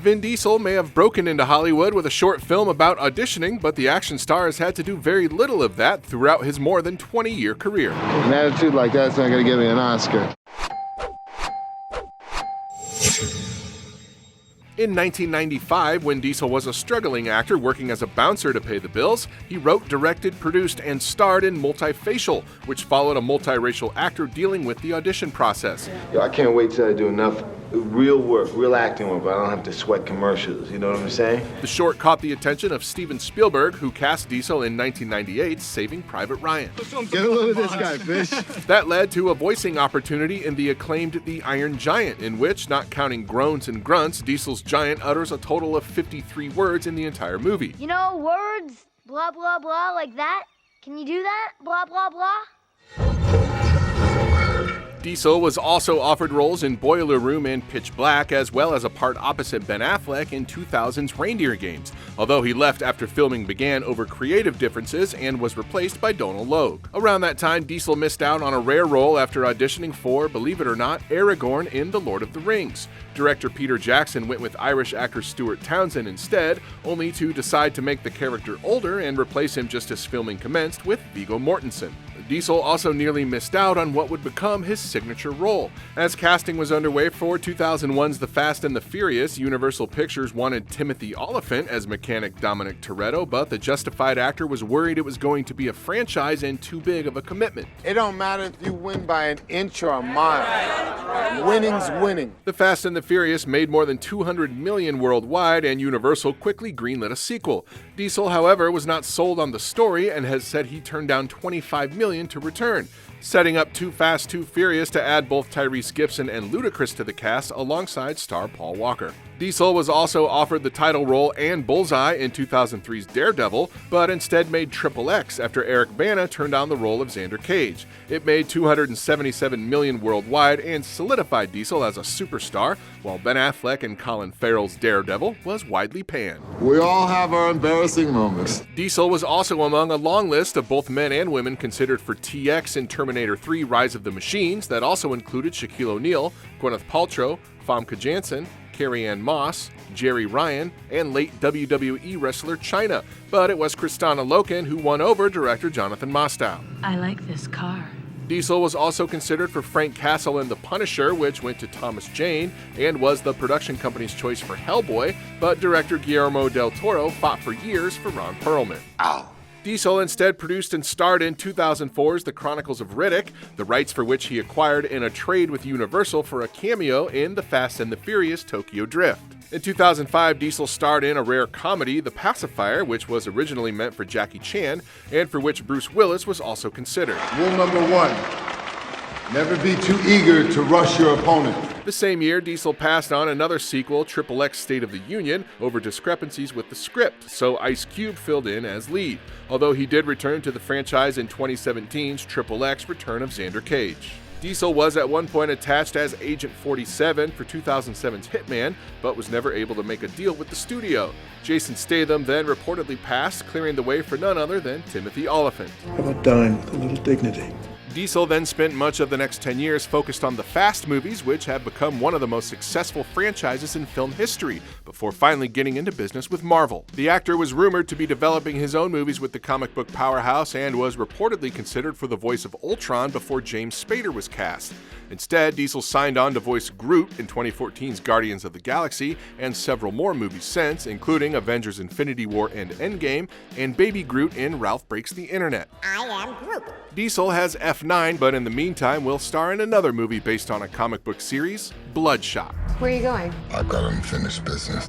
Vin Diesel may have broken into Hollywood with a short film about auditioning, but the action star has had to do very little of that throughout his more than 20-year career. An attitude like that's not going to get me an Oscar. In 1995, when Diesel was a struggling actor working as a bouncer to pay the bills, he wrote, directed, produced, and starred in Multifacial, which followed a multiracial actor dealing with the audition process. Yo, I can't wait till I do enough real work, real acting work, but I don't have to sweat commercials, you know what I'm saying? The short caught the attention of Steven Spielberg, who cast Diesel in 1998's Saving Private Ryan. Get a load of this guy, fish. That led to a voicing opportunity in the acclaimed The Iron Giant, in which, not counting groans and grunts, Diesel's giant utters a total of 53 words in the entire movie. You know, words, blah, blah, blah, like that? Can you do that? Blah, blah, blah? Diesel was also offered roles in Boiler Room and Pitch Black, as well as a part opposite Ben Affleck in 2000's Reindeer Games, although he left after filming began over creative differences and was replaced by Donal Logue. Around that time, Diesel missed out on a rare role after auditioning for, believe it or not, Aragorn in The Lord of the Rings. Director Peter Jackson went with Irish actor Stuart Townsend instead, only to decide to make the character older and replace him just as filming commenced with Viggo Mortensen. Diesel also nearly missed out on what would become his signature role. As casting was underway for 2001's The Fast and the Furious, Universal Pictures wanted Timothy Olyphant as mechanic Dominic Toretto, but the Justified actor was worried it was going to be a franchise and too big of a commitment. It don't matter if you win by an inch or a mile. Winning's winning. The Fast and the Furious made more than $200 million worldwide, and Universal quickly greenlit a sequel. Diesel, however, was not sold on the story and has said he turned down $25 million to return, setting up Too Fast, Too Furious to add both Tyrese Gibson and Ludacris to the cast alongside star Paul Walker. Diesel was also offered the title role and Bullseye in 2003's Daredevil, but instead made Triple X after Eric Bana turned down the role of Xander Cage. It made $277 million worldwide and solidified Diesel as a superstar, while Ben Affleck and Colin Farrell's Daredevil was widely panned. We all have our embarrassing moments. Diesel was also among a long list of both men and women considered for TX in Terminator 3 Rise of the Machines that also included Shaquille O'Neal, Gwyneth Paltrow, Famke Janssen, Carrie-Anne Moss, Jerry Ryan, and late WWE wrestler Chyna, but it was Kristanna Loken who won over director Jonathan Mostow. I like this car. Diesel was also considered for Frank Castle in The Punisher, which went to Thomas Jane, and was the production company's choice for Hellboy, but director Guillermo del Toro fought for years for Ron Perlman. Ow. Diesel instead produced and starred in 2004's The Chronicles of Riddick, the rights for which he acquired in a trade with Universal for a cameo in The Fast and the Furious Tokyo Drift. In 2005, Diesel starred in a rare comedy, The Pacifier, which was originally meant for Jackie Chan, and for which Bruce Willis was also considered. Rule number one, never be too eager to rush your opponent. The same year, Diesel passed on another sequel, Triple X State of the Union, over discrepancies with the script, so Ice Cube filled in as lead, although he did return to the franchise in 2017's Triple X Return of Xander Cage. Diesel was at one point attached as Agent 47 for 2007's Hitman, but was never able to make a deal with the studio. Jason Statham then reportedly passed, clearing the way for none other than Timothy Olyphant. How about dying with a little dignity? Diesel then spent much of the next 10 years focused on the Fast movies, which have become one of the most successful franchises in film history, before finally getting into business with Marvel. The actor was rumored to be developing his own movies with the comic book powerhouse and was reportedly considered for the voice of Ultron before James Spader was cast. Instead, Diesel signed on to voice Groot in 2014's Guardians of the Galaxy and several more movies since, including Avengers Infinity War and Endgame, and Baby Groot in Ralph Breaks the Internet. I am Groot. Diesel has F9, but in the meantime will star in another movie based on a comic book series, Bloodshot. Where are you going? I've got unfinished business.